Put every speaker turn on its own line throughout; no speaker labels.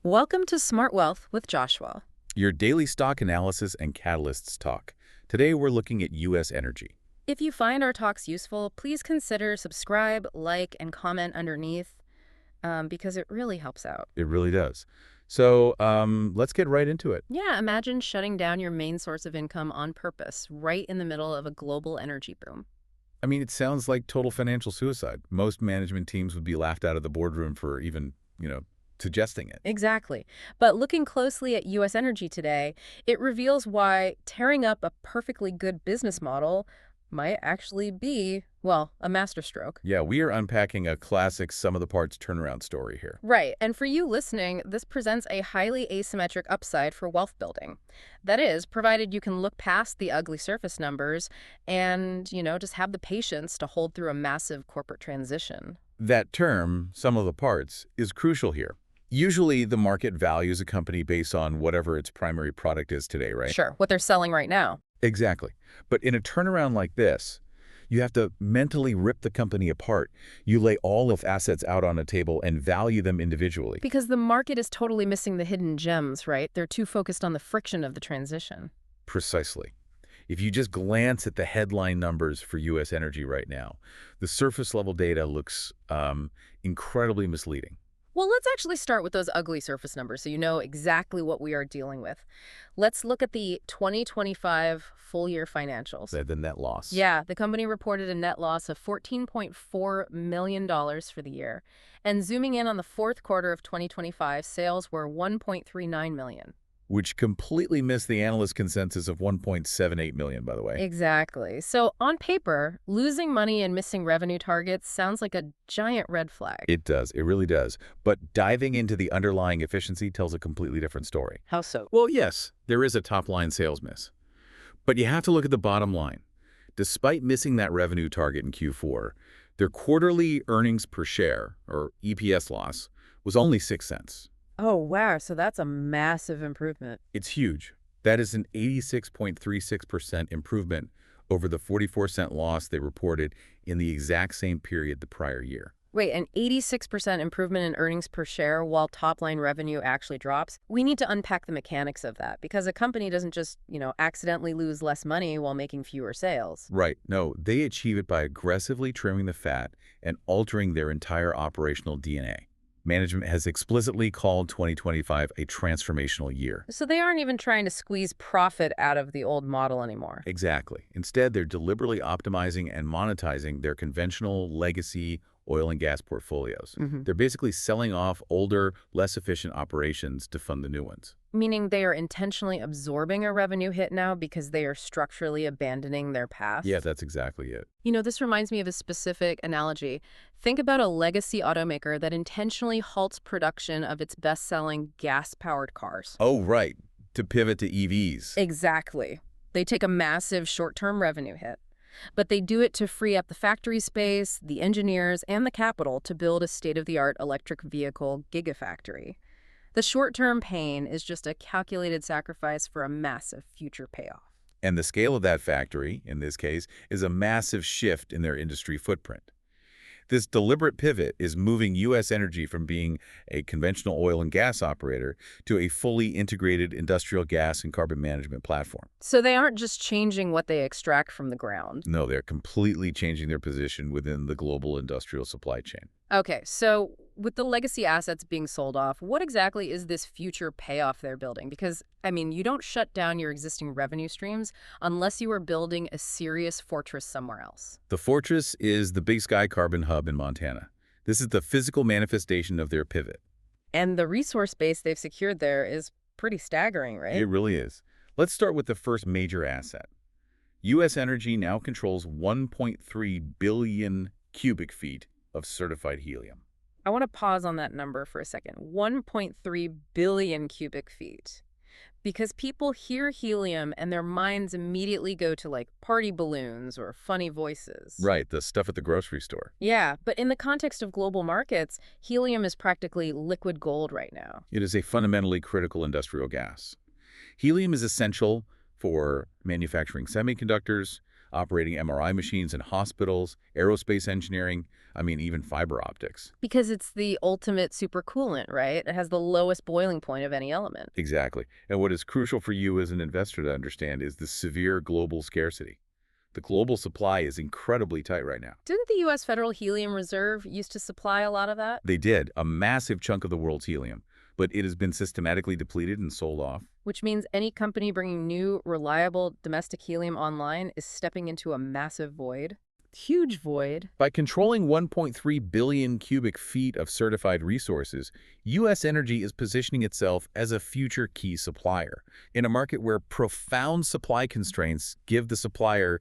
Welcome to Smart Wealth with Joshua.
Your daily stock analysis and catalysts talk. Today we're looking at US Energy.
If you find our talks useful, please consider subscribe, like, and comment underneath because it really helps out.
It really does. So let's get right into it.
Yeah, imagine shutting down your main source of income on purpose, right in the middle of a global energy boom.
I mean, it sounds like total financial suicide. Most management teams would be laughed out of the boardroom for even, suggesting it.
Exactly. But looking closely at US Energy today, it reveals why tearing up a perfectly good business model might actually be, well, a masterstroke.
Yeah, we are unpacking a classic sum of the parts turnaround story here.
Right, and for you listening, this presents a highly asymmetric upside for wealth building. That is, provided you can look past the ugly surface numbers and, just have the patience to hold through a massive corporate transition.
That term, sum of the parts, is crucial here. Usually the market values a company based on whatever its primary product is today, right?
Sure, what they're selling right now.
Exactly. But in a turnaround like this, you have to mentally rip the company apart. You lay all of assets out on a table and value them individually.
Because the market is totally missing the hidden gems, right? They're too focused on the friction of the transition.
Precisely. If you just glance at the headline numbers for U.S. Energy right now, the surface level data looks incredibly misleading.
Well, let's actually start with those ugly surface numbers so you know exactly what we are dealing with. Let's look at the 2025 full-year financials.
The net loss.
Yeah, the company reported a net loss of $14.4 million for the year. And zooming in on the fourth quarter of 2025, sales were $1.39 million.
Which completely missed the analyst consensus of $1.78 million, by the way.
Exactly. So on paper, losing money and missing revenue targets sounds like a giant red flag.
It does. It really does. But diving into the underlying efficiency tells a completely different story.
How so?
Well, yes, there is a top-line sales miss. But you have to look at the bottom line. Despite missing that revenue target in Q4, their quarterly earnings per share, or EPS loss, was only 6 cents.
Oh, wow. So that's a massive improvement.
It's huge. That is an 86.36% improvement over the 44-cent loss they reported in the exact same period the prior year.
Wait, an 86% improvement in earnings per share while top-line revenue actually drops? We need to unpack the mechanics of that because a company doesn't just, accidentally lose less money while making fewer sales.
Right. No, they achieve it by aggressively trimming the fat and altering their entire operational DNA. Management has explicitly called 2025 a transformational year.
So they aren't even trying to squeeze profit out of the old model anymore.
Exactly. Instead, they're deliberately optimizing and monetizing their conventional legacy oil and gas portfolios. They're basically selling off older, less efficient operations to fund the new ones.
Meaning they are intentionally absorbing a revenue hit now because they are structurally abandoning their past?
Yeah, that's exactly it.
This reminds me of a specific analogy. Think about a legacy automaker that intentionally halts production of its best-selling gas-powered cars.
Oh, right. To pivot to EVs.
Exactly. They take a massive short-term revenue hit. But they do it to free up the factory space, the engineers, and the capital to build a state-of-the-art electric vehicle gigafactory. The short-term pain is just a calculated sacrifice for a massive future payoff.
And the scale of that factory, in this case, is a massive shift in their industry footprint. This deliberate pivot is moving U.S. Energy from being a conventional oil and gas operator to a fully integrated industrial gas and carbon management platform.
So they aren't just changing what they extract from the ground.
No, they're completely changing their position within the global industrial supply chain.
Okay, so with the legacy assets being sold off, what exactly is this future payoff they're building? Because, you don't shut down your existing revenue streams unless you are building a serious fortress somewhere else.
The fortress is the Big Sky Carbon Hub in Montana. This is the physical manifestation of their pivot.
And the resource base they've secured there is pretty staggering, right?
It really is. Let's start with the first major asset. U.S. Energy now controls 1.3 billion cubic feet of certified helium.
I want to pause on that number for a second. 1.3 billion cubic feet. Because people hear helium and their minds immediately go to party balloons or funny voices.
Right, the stuff at the grocery store.
Yeah, but in the context of global markets, helium is practically liquid gold right now.
It is a fundamentally critical industrial gas. Helium is essential for manufacturing semiconductors, operating MRI machines in hospitals, aerospace engineering, even fiber optics.
Because it's the ultimate supercoolant, right? It has the lowest boiling point of any element.
Exactly. And what is crucial for you as an investor to understand is the severe global scarcity. The global supply is incredibly tight right now.
Didn't the U.S. Federal Helium Reserve used to supply a lot of that?
They did, a massive chunk of the world's helium, but it has been systematically depleted and sold off.
Which means any company bringing new, reliable domestic helium online is stepping into a massive void. Huge void.
By controlling 1.3 billion cubic feet of certified resources, US Energy is positioning itself as a future key supplier in a market where profound supply constraints give the supplier,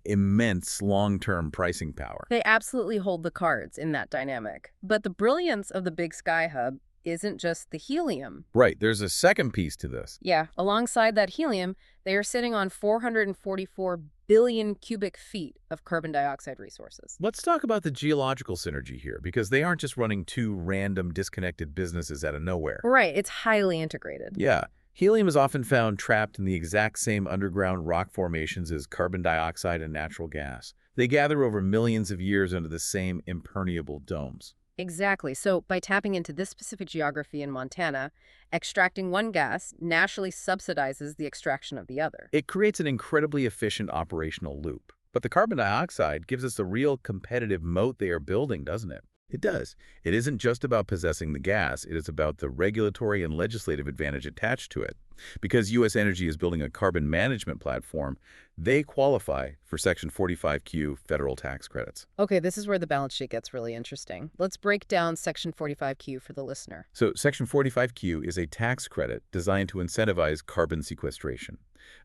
immense long-term pricing power.
They absolutely hold the cards in that dynamic. But the brilliance of the Big Sky Hub isn't just the helium.
Right, there's a second piece to this.
Yeah, alongside that helium, they are sitting on 444 billion cubic feet of carbon dioxide resources.
Let's talk about the geological synergy here, because they aren't just running two random disconnected businesses out of nowhere.
Right, it's highly integrated.
Yeah. Helium is often found trapped in the exact same underground rock formations as carbon dioxide and natural gas. They gather over millions of years under the same impermeable domes.
Exactly. So by tapping into this specific geography in Montana, extracting one gas naturally subsidizes the extraction of the other.
It creates an incredibly efficient operational loop. But the carbon dioxide gives us a real competitive moat they are building, doesn't it? It does. It isn't just about possessing the gas, it is about the regulatory and legislative advantage attached to it. Because U.S. Energy is building a carbon management platform, they qualify for Section 45Q federal tax credits.
Okay, this is where the balance sheet gets really interesting. Let's break down Section 45Q for the listener.
So Section 45Q is a tax credit designed to incentivize carbon sequestration.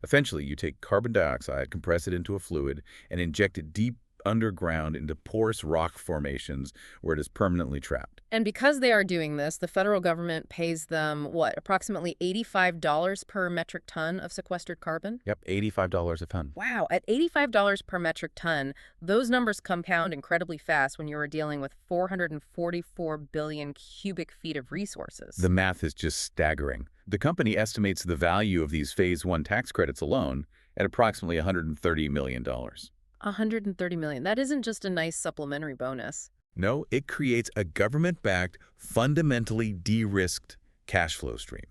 Essentially, you take carbon dioxide, compress it into a fluid, and inject it deep underground into porous rock formations where it is permanently trapped.
And because they are doing this, the federal government pays them, what, approximately $85 per metric ton of sequestered carbon?
Yep, $85 a ton.
Wow, at $85 per metric ton, those numbers compound incredibly fast when you are dealing with 444 billion cubic feet of resources.
The math is just staggering. The company estimates the value of these Phase 1 tax credits alone at approximately $130 million.
130 million. That isn't just a nice supplementary bonus.
No, it creates a government-backed, fundamentally de-risked cash flow stream.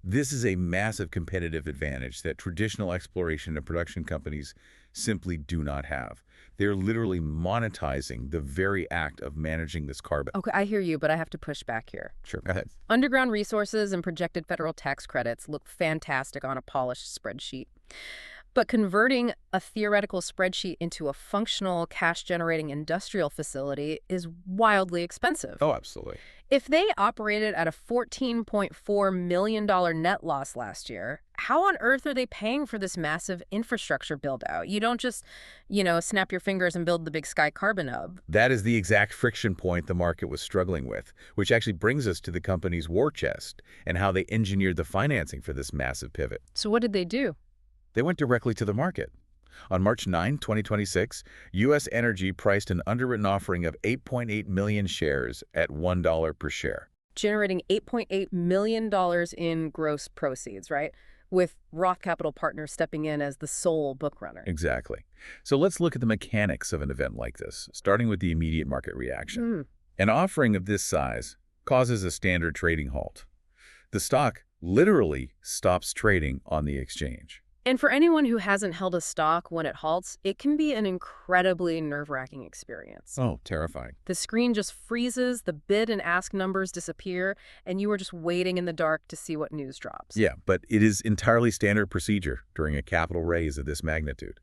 This is a massive competitive advantage that traditional exploration and production companies simply do not have. They're literally monetizing the very act of managing this carbon.
Okay, I hear you, but I have to push back here.
Sure, go ahead.
Underground resources and projected federal tax credits look fantastic on a polished spreadsheet. But converting a theoretical spreadsheet into a functional, cash-generating industrial facility is wildly expensive.
Oh, absolutely.
If they operated at a $14.4 million net loss last year, how on earth are they paying for this massive infrastructure build-out? You don't just, snap your fingers and build the Big Sky Carbon Hub.
That is the exact friction point the market was struggling with, which actually brings us to the company's war chest and how they engineered the financing for this massive pivot.
So what did they do?
They went directly to the market. On March 9, 2026, U.S. Energy priced an underwritten offering of 8.8 million shares at $1 per share.
Generating $8.8 million in gross proceeds, right? With Roth Capital Partners stepping in as the sole bookrunner.
Exactly. So let's look at the mechanics of an event like this, starting with the immediate market reaction. An offering of this size causes a standard trading halt. The stock literally stops trading on the exchange.
And for anyone who hasn't held a stock when it halts, it can be an incredibly nerve-wracking experience.
Oh, terrifying.
The screen just freezes, the bid and ask numbers disappear, and you are just waiting in the dark to see what news drops.
Yeah, but it is entirely standard procedure during a capital raise of this magnitude.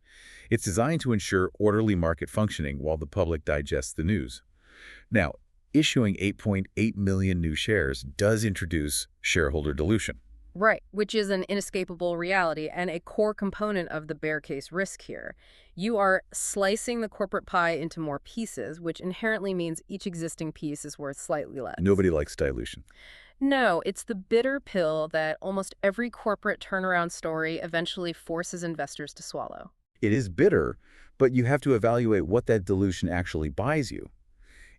It's designed to ensure orderly market functioning while the public digests the news. Now, issuing 8.8 million new shares does introduce shareholder dilution.
Right, which is an inescapable reality and a core component of the bear case risk here. You are slicing the corporate pie into more pieces, which inherently means each existing piece is worth slightly less.
Nobody likes dilution.
No, it's the bitter pill that almost every corporate turnaround story eventually forces investors to swallow.
It is bitter, but you have to evaluate what that dilution actually buys you.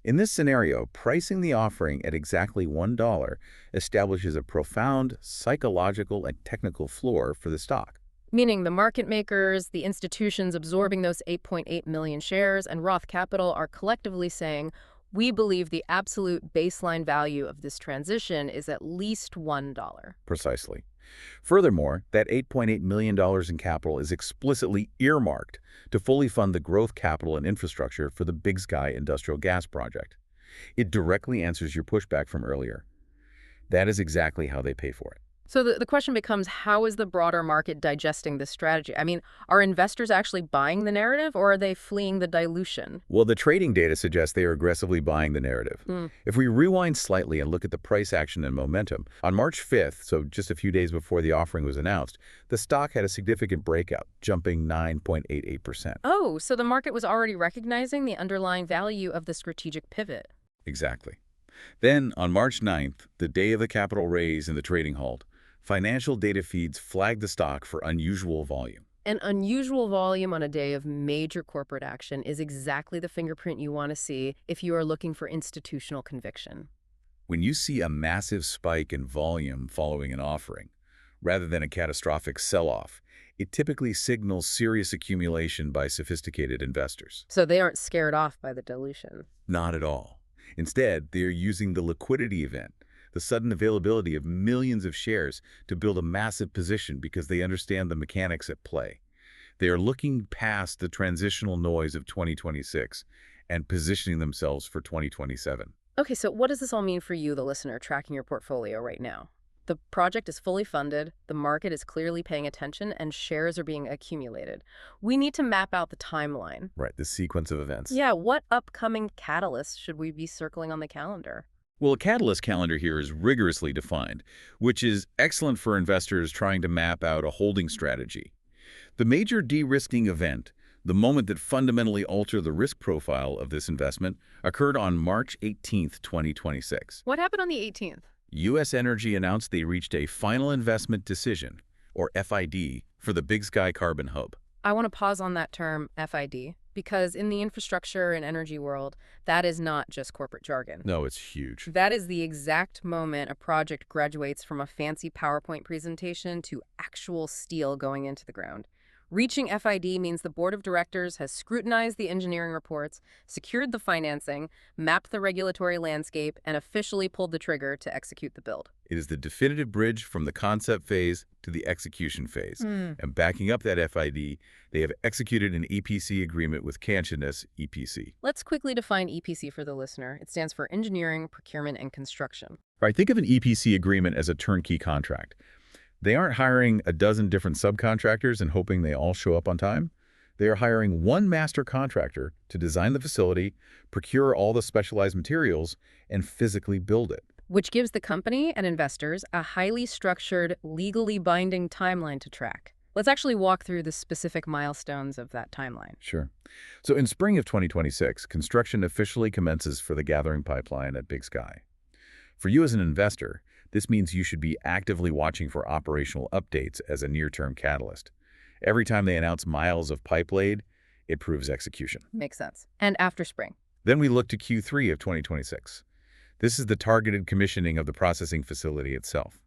In this scenario, pricing the offering at exactly $1 establishes a profound psychological and technical floor for the stock.
Meaning the market makers, the institutions absorbing those 8.8 million shares, and Roth Capital are collectively saying, we believe the absolute baseline value of this transition is at least $1.
Precisely. Furthermore, that $8.8 million in capital is explicitly earmarked to fully fund the growth capital and infrastructure for the Big Sky industrial gas project. It directly answers your pushback from earlier. That is exactly how they pay for it.
So the question becomes, how is the broader market digesting this strategy? I mean, are investors actually buying the narrative, or are they fleeing the dilution?
Well, the trading data suggests they are aggressively buying the narrative.
Hmm.
If we rewind slightly and look at the price action and momentum, on March 5th, so just a few days before the offering was announced, the stock had a significant breakout, jumping 9.88%.
Oh, so the market was already recognizing the underlying value of the strategic pivot.
Exactly. Then, on March 9th, the day of the capital raise and the trading halt, financial data feeds flagged the stock for unusual volume.
An unusual volume on a day of major corporate action is exactly the fingerprint you want to see if you are looking for institutional conviction.
When you see a massive spike in volume following an offering, rather than a catastrophic sell-off, it typically signals serious accumulation by sophisticated investors.
So they aren't scared off by the dilution.
Not at all. Instead, they are using the liquidity event, the sudden availability of millions of shares, to build a massive position because they understand the mechanics at play. They are looking past the transitional noise of 2026 and positioning themselves for 2027.
Okay, so what does this all mean for you, the listener, tracking your portfolio right now? The project is fully funded, the market is clearly paying attention, and shares are being accumulated. We need to map out the timeline.
Right, the sequence of events.
Yeah, what upcoming catalysts should we be circling on the calendar?
Well, a catalyst calendar here is rigorously defined, which is excellent for investors trying to map out a holding strategy. The major de-risking event, the moment that fundamentally altered the risk profile of this investment, occurred on March 18, 2026.
What happened on the 18th?
US Energy announced they reached a final investment decision, or FID, for the Big Sky Carbon Hub.
I want to pause on that term, FID, because in the infrastructure and energy world, that is not just corporate jargon.
No, it's huge.
That is the exact moment a project graduates from a fancy PowerPoint presentation to actual steel going into the ground. Reaching FID means the board of directors has scrutinized the engineering reports, secured the financing, mapped the regulatory landscape, and officially pulled the trigger to execute the build.
It is the definitive bridge from the concept phase to the execution phase. And backing up that FID, they have executed an EPC agreement with Cantionas EPC.
Let's quickly define EPC for the listener. It stands for Engineering, Procurement, and Construction.
All right, think of an EPC agreement as a turnkey contract. They aren't hiring a dozen different subcontractors and hoping they all show up on time. They are hiring one master contractor to design the facility, procure all the specialized materials, and physically build it.
Which gives the company and investors a highly structured, legally binding timeline to track. Let's actually walk through the specific milestones of that timeline.
Sure. So in spring of 2026, construction officially commences for the gathering pipeline at Big Sky. For you as an investor, this means you should be actively watching for operational updates as a near-term catalyst. Every time they announce miles of pipe laid, it proves execution.
Makes sense. And after spring?
Then we look to Q3 of 2026. This is the targeted commissioning of the processing facility itself.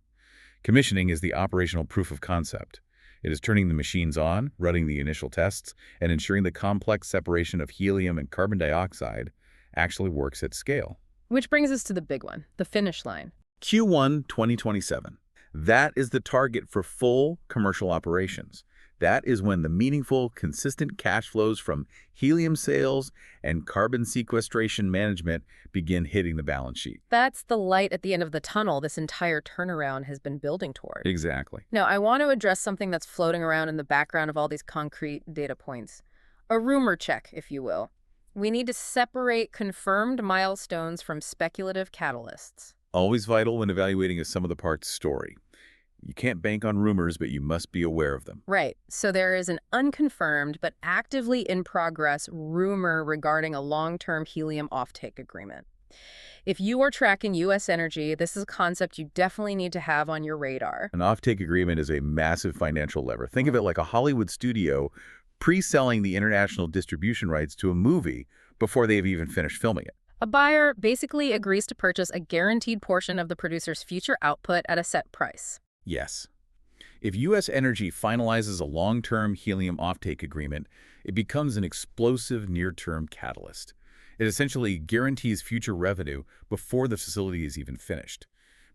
Commissioning is the operational proof of concept. It is turning the machines on, running the initial tests, and ensuring the complex separation of helium and carbon dioxide actually works at scale.
Which brings us to the big one, the finish line.
Q1 2027. That is the target for full commercial operations. That is when the meaningful, consistent cash flows from helium sales and carbon sequestration management begin hitting the balance sheet.
That's the light at the end of the tunnel this entire turnaround has been building toward.
Exactly.
Now, I want to address something that's floating around in the background of all these concrete data points. A rumor check, if you will. We need to separate confirmed milestones from speculative catalysts.
Always vital when evaluating a sum of the parts story. You can't bank on rumors, but you must be aware of them.
Right. So there is an unconfirmed but actively in progress rumor regarding a long-term helium offtake agreement. If you are tracking US Energy, this is a concept you definitely need to have on your radar.
An offtake agreement is a massive financial lever. Think of it like a Hollywood studio pre-selling the international distribution rights to a movie before they've even finished filming it.
A buyer basically agrees to purchase a guaranteed portion of the producer's future output at a set price.
Yes. If U.S. Energy finalizes a long-term helium offtake agreement, it becomes an explosive near-term catalyst. It essentially guarantees future revenue before the facility is even finished,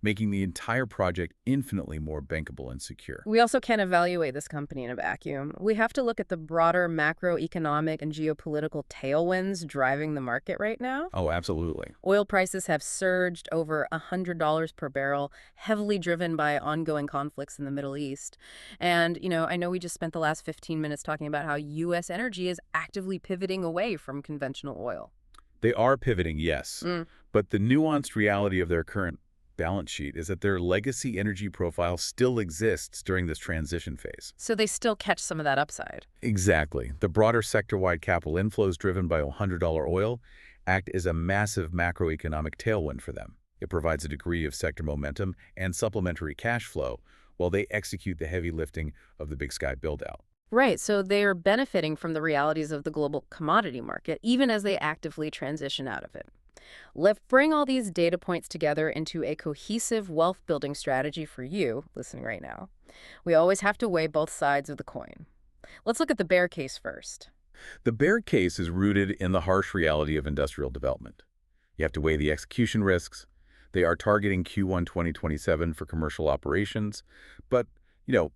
making the entire project infinitely more bankable and secure.
We also can't evaluate this company in a vacuum. We have to look at the broader macroeconomic and geopolitical tailwinds driving the market right now.
Oh, absolutely.
Oil prices have surged over $100 per barrel, heavily driven by ongoing conflicts in the Middle East. And, I know we just spent the last 15 minutes talking about how U.S. Energy is actively pivoting away from conventional oil.
They are pivoting, yes, but the nuanced reality of their current balance sheet is that their legacy energy profile still exists during this transition phase.
So they still catch some of that upside.
Exactly. The broader sector-wide capital inflows driven by $100 oil act as a massive macroeconomic tailwind for them. It provides a degree of sector momentum and supplementary cash flow while they execute the heavy lifting of the Big Sky build-out.
Right, so they are benefiting from the realities of the global commodity market, even as they actively transition out of it. Let's bring all these data points together into a cohesive wealth-building strategy for you, listening right now. We always have to weigh both sides of the coin. Let's look at the bear case first.
The bear case is rooted in the harsh reality of industrial development. You have to weigh the execution risks. They are targeting Q1 2027 for commercial operations, but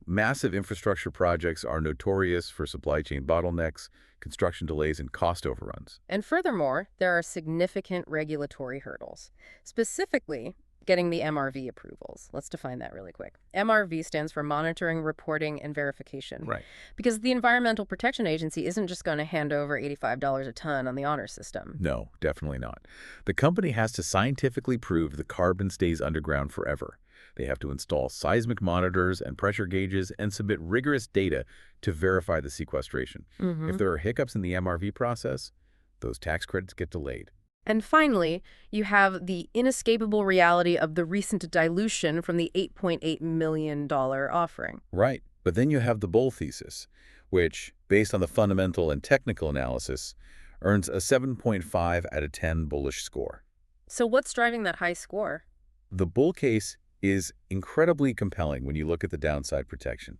massive infrastructure projects are notorious for supply chain bottlenecks, construction delays, and cost overruns.
And furthermore, there are significant regulatory hurdles, specifically getting the MRV approvals. Let's define that really quick. MRV stands for Monitoring, Reporting, and Verification.
Right.
Because the Environmental Protection Agency isn't just going to hand over $85 a ton on the honor system.
No, definitely not. The company has to scientifically prove the carbon stays underground forever. They have to install seismic monitors and pressure gauges and submit rigorous data to verify the sequestration. If there are hiccups in the MRV process, those tax credits get delayed.
And finally, you have the inescapable reality of the recent dilution from the $8.8 million offering.
Right. But then you have the bull thesis, which, based on the fundamental and technical analysis, earns a 7.5 out of 10 bullish score.
So what's driving that high score?
The bull case is incredibly compelling when you look at the downside protection.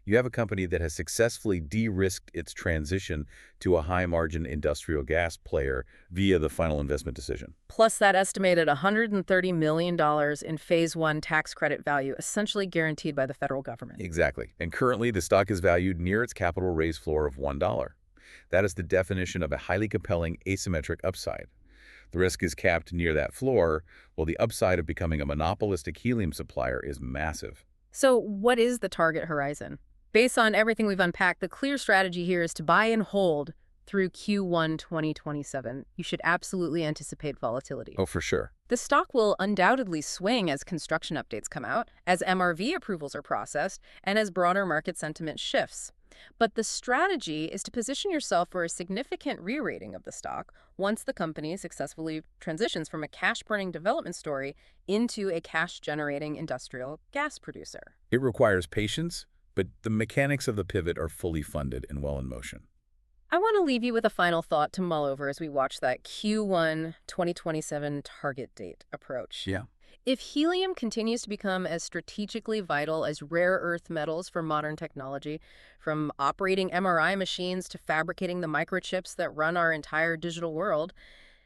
You have a company that has successfully de-risked its transition to a high-margin industrial gas player via the final investment decision.
Plus that estimated $130 million in Phase 1 tax credit value, essentially guaranteed by the federal government.
Exactly. And currently, the stock is valued near its capital raise floor of $1. That is the definition of a highly compelling asymmetric upside. The risk is capped near that floor, while the upside of becoming a monopolistic helium supplier is massive.
So what is the target horizon? Based on everything we've unpacked, the clear strategy here is to buy and hold through Q1 2027. You should absolutely anticipate volatility.
Oh, for sure.
The stock will undoubtedly swing as construction updates come out, as MRV approvals are processed, and as broader market sentiment shifts. But the strategy is to position yourself for a significant re-rating of the stock once the company successfully transitions from a cash-burning development story into a cash-generating industrial gas producer.
It requires patience, but the mechanics of the pivot are fully funded and well in motion.
I want to leave you with a final thought to mull over as we watch that Q1 2027 target date approach.
Yeah.
If helium continues to become as strategically vital as rare earth metals for modern technology, from operating MRI machines to fabricating the microchips that run our entire digital world,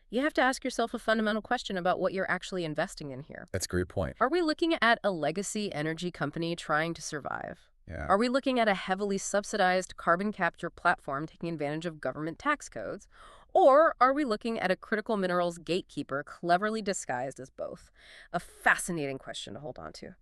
you have to ask yourself a fundamental question about what you're actually investing in here.
That's a great point.
Are we looking at a legacy energy company trying to survive?
Yeah.
Are we looking at a heavily subsidized carbon capture platform taking advantage of government tax codes? Or are we looking at a critical minerals gatekeeper cleverly disguised as both? A fascinating question to hold on to.